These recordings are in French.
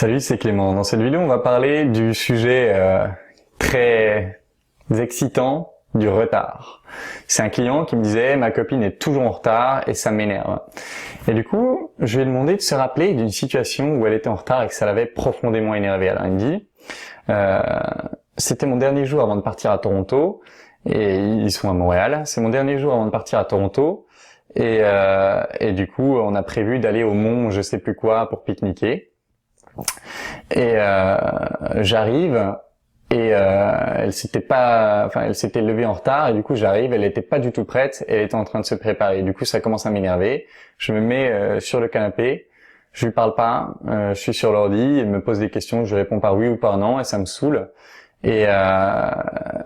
Salut, c'est Clément. Dans cette vidéo, on va parler du sujet très excitant du retard. C'est un client qui me disait « ma copine est toujours en retard et ça m'énerve ». Et du coup, je lui ai demandé de se rappeler d'une situation où elle était en retard et que ça l'avait profondément énervé. Alors il me dit c'était mon dernier jour avant de partir à Toronto et ils sont à Montréal. C'est mon dernier jour avant de partir à Toronto et du coup, on a prévu d'aller au mont je sais plus quoi pour pique-niquer. Et j'arrive et elle s'était levée en retard et du coup j'arrive, elle était pas du tout prête, elle était en train de se préparer. Du coup ça commence à m'énerver. Je me mets sur le canapé, je lui parle pas, je suis sur l'ordi, elle me pose des questions, je réponds par oui ou par non et ça me saoule. Et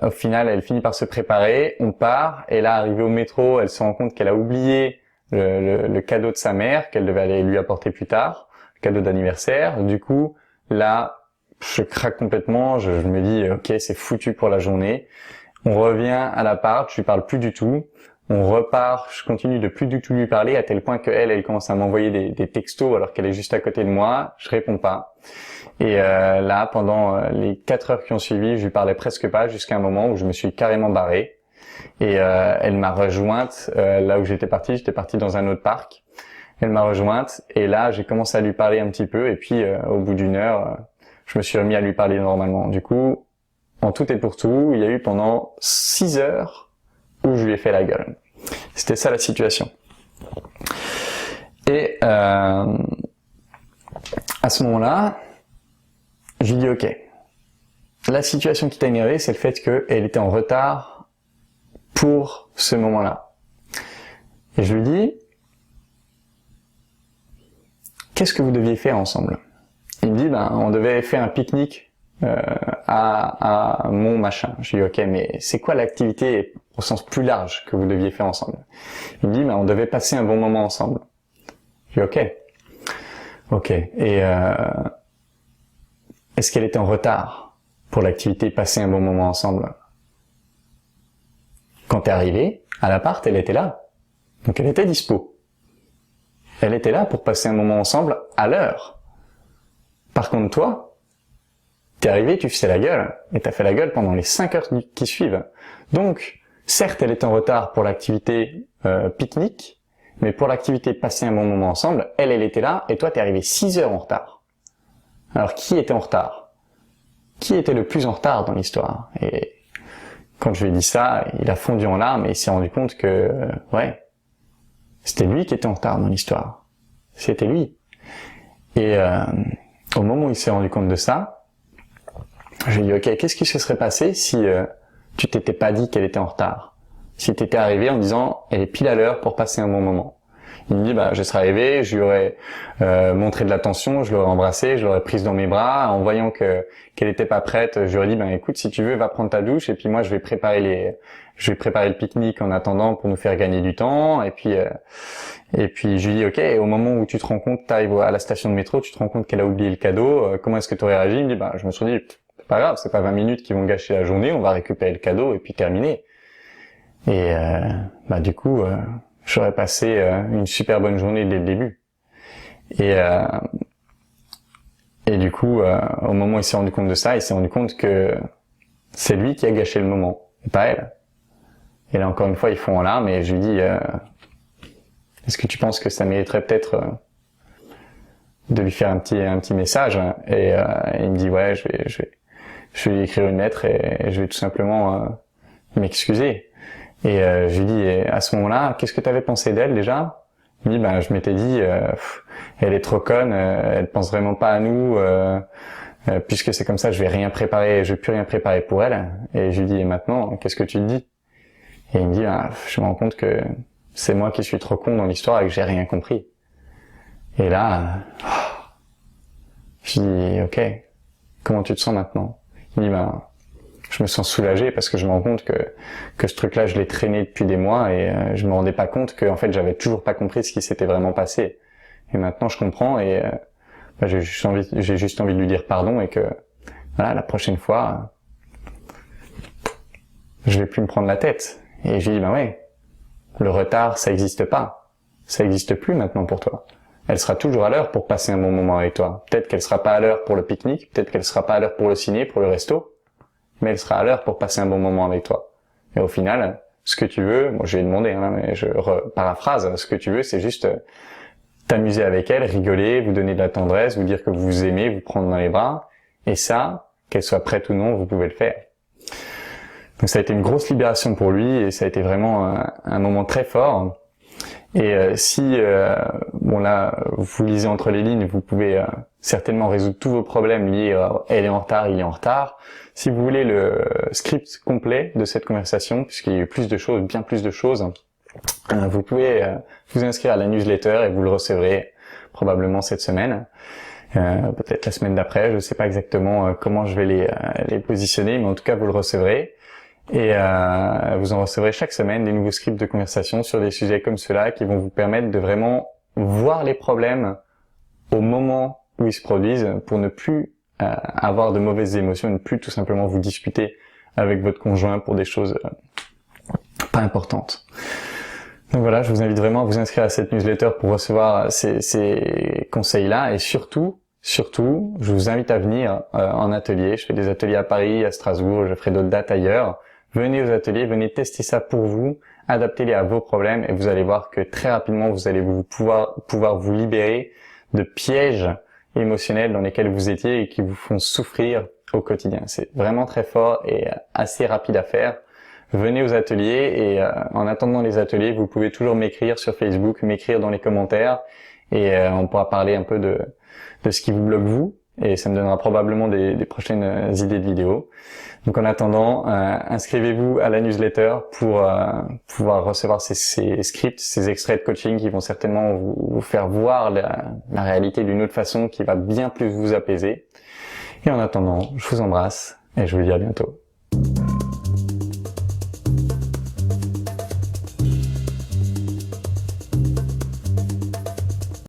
au final elle finit par se préparer, on part et là arrivée au métro, elle se rend compte qu'elle a oublié le cadeau de sa mère qu'elle devait aller lui apporter plus tard. Cadeau d'anniversaire. Du coup, là, je craque complètement. Je me dis, ok, c'est foutu pour la journée. On revient à l'appart, je lui parle plus du tout. On repart, je continue de plus du tout lui parler à tel point que elle commence à m'envoyer des textos alors qu'elle est juste à côté de moi. Je réponds pas. Et là, pendant les 4 heures qui ont suivi, je lui parlais presque pas jusqu'à un moment où je me suis carrément barré. Et elle m'a rejointe là où j'étais parti dans un autre parc. Elle m'a rejointe et là j'ai commencé à lui parler un petit peu et puis au bout d'une heure je me suis remis à lui parler normalement. Du coup, en tout et pour tout, il y a eu pendant 6 heures où je lui ai fait la gueule. C'était ça la situation. Et à ce moment-là, je lui dis ok, la situation qui t'a énervé, c'est le fait qu'elle était en retard pour ce moment-là. Et je lui dis qu'est-ce que vous deviez faire ensemble? Il me dit, on devait faire un pique-nique à mon machin. Je lui dis, ok, mais c'est quoi l'activité au sens plus large que vous deviez faire ensemble? Il me dit, on devait passer un bon moment ensemble. Je lui dis, ok. Et est-ce qu'elle était en retard pour l'activité passer un bon moment ensemble? Quand t'es arrivé à l'appart, elle était là. Donc elle était dispo. Elle était là pour passer un moment ensemble à l'heure. Par contre, toi, t'es arrivé, tu faisais la gueule, et t'as fait la gueule pendant les 5 heures qui suivent. Donc, certes, elle est en retard pour l'activité pique-nique, mais pour l'activité passer un bon moment ensemble, elle était là, et toi, t'es arrivé 6 heures en retard. Alors, qui était en retard? Qui était le plus en retard dans l'histoire? Et quand je lui ai dit ça, il a fondu en larmes, et il s'est rendu compte que, c'était lui qui était en retard dans l'histoire. C'était lui. Et au moment où il s'est rendu compte de ça, je lui ai dit, ok, qu'est-ce qui se serait passé si tu t'étais pas dit qu'elle était en retard? Si t'étais arrivé en disant, elle est pile à l'heure pour passer un bon moment. Il me dit, je serais arrivé, je lui aurais montré de l'attention, je l'aurais embrassée, je l'aurais prise dans mes bras, en voyant qu'elle était pas prête, je lui aurais dit, écoute, si tu veux, va prendre ta douche, et puis moi, je vais préparer le pique-nique en attendant pour nous faire gagner du temps, et puis je lui dis, ok, et au moment où tu te rends compte, t'arrives à la station de métro, tu te rends compte qu'elle a oublié le cadeau, comment est-ce que tu aurais réagi? Il me dit, je me suis dit, c'est pas grave, c'est pas 20 minutes qui vont gâcher la journée, on va récupérer le cadeau, et puis terminer. Et du coup, j'aurais passé une super bonne journée dès le début. Et du coup, au moment où il s'est rendu compte de ça, il s'est rendu compte que c'est lui qui a gâché le moment, et pas elle. Et là, encore une fois, ils font en larmes, et je lui dis, est-ce que tu penses que ça mériterait peut-être de lui faire un petit message? Et il me dit, ouais, je vais lui écrire une lettre et je vais tout simplement m'excuser. Et je lui dis, et à ce moment-là, qu'est-ce que tu avais pensé d'elle déjà? Il me dit, je m'étais dit, elle est trop conne, elle pense vraiment pas à nous, puisque c'est comme ça, je vais plus rien préparer pour elle. Et je lui dis, et maintenant, qu'est-ce que tu te dis? Et il me dit, je me rends compte que c'est moi qui suis trop con dans l'histoire et que j'ai rien compris. Et là, je dis, ok, comment tu te sens maintenant? Il me dit, je me sens soulagé parce que je me rends compte que ce truc-là, je l'ai traîné depuis des mois et je me rendais pas compte que en fait, j'avais toujours pas compris ce qui s'était vraiment passé. Et maintenant, je comprends et j'ai juste envie de lui dire pardon et que voilà, la prochaine fois, je vais plus me prendre la tête. Et je lui dis, ouais, le retard, ça existe pas. Ça existe plus maintenant pour toi. elle sera toujours à l'heure pour passer un bon moment avec toi. Peut-être qu'elle sera pas à l'heure pour le pique-nique, peut-être qu'elle sera pas à l'heure pour le ciné, pour le resto, mais elle sera à l'heure pour passer un bon moment avec toi. Et au final, ce que tu veux, moi je vais demander, mais je paraphrase, ce que tu veux, c'est juste t'amuser avec elle, rigoler, vous donner de la tendresse, vous dire que vous vous aimez, vous prendre dans les bras, et ça, qu'elle soit prête ou non, vous pouvez le faire. Donc ça a été une grosse libération pour lui, et ça a été vraiment un moment très fort. Et si, bon là, vous lisez entre les lignes, vous pouvez certainement résoudre tous vos problèmes liés à elle est en retard, il est en retard. Si vous voulez le script complet de cette conversation, puisqu'il y a eu plus de choses, bien plus de choses, vous pouvez vous inscrire à la newsletter et vous le recevrez probablement cette semaine, peut-être la semaine d'après. Je ne sais pas exactement comment je vais les positionner, mais en tout cas vous le recevrez. Et vous en recevrez chaque semaine des nouveaux scripts de conversation sur des sujets comme ceux-là qui vont vous permettre de vraiment voir les problèmes au moment où ils se produisent pour ne plus avoir de mauvaises émotions, ne plus tout simplement vous disputer avec votre conjoint pour des choses pas importantes. Donc voilà, je vous invite vraiment à vous inscrire à cette newsletter pour recevoir ces conseils-là, et surtout, je vous invite à venir en atelier. Je fais des ateliers à Paris, à Strasbourg, je ferai d'autres dates ailleurs. Venez aux ateliers, venez tester ça pour vous, adaptez-les à vos problèmes, et vous allez voir que très rapidement vous allez pouvoir vous libérer de pièges émotionnels dans lesquels vous étiez et qui vous font souffrir au quotidien. C'est vraiment très fort et assez rapide à faire. Venez aux ateliers, et en attendant les ateliers, vous pouvez toujours m'écrire sur Facebook, m'écrire dans les commentaires, et on pourra parler un peu de ce qui vous bloque vous, et ça me donnera probablement des prochaines idées de vidéos. Donc en attendant, inscrivez-vous à la newsletter pour pouvoir recevoir ces scripts, ces extraits de coaching qui vont certainement vous faire voir la réalité d'une autre façon, qui va bien plus vous apaiser. Et en attendant, je vous embrasse et je vous dis à bientôt.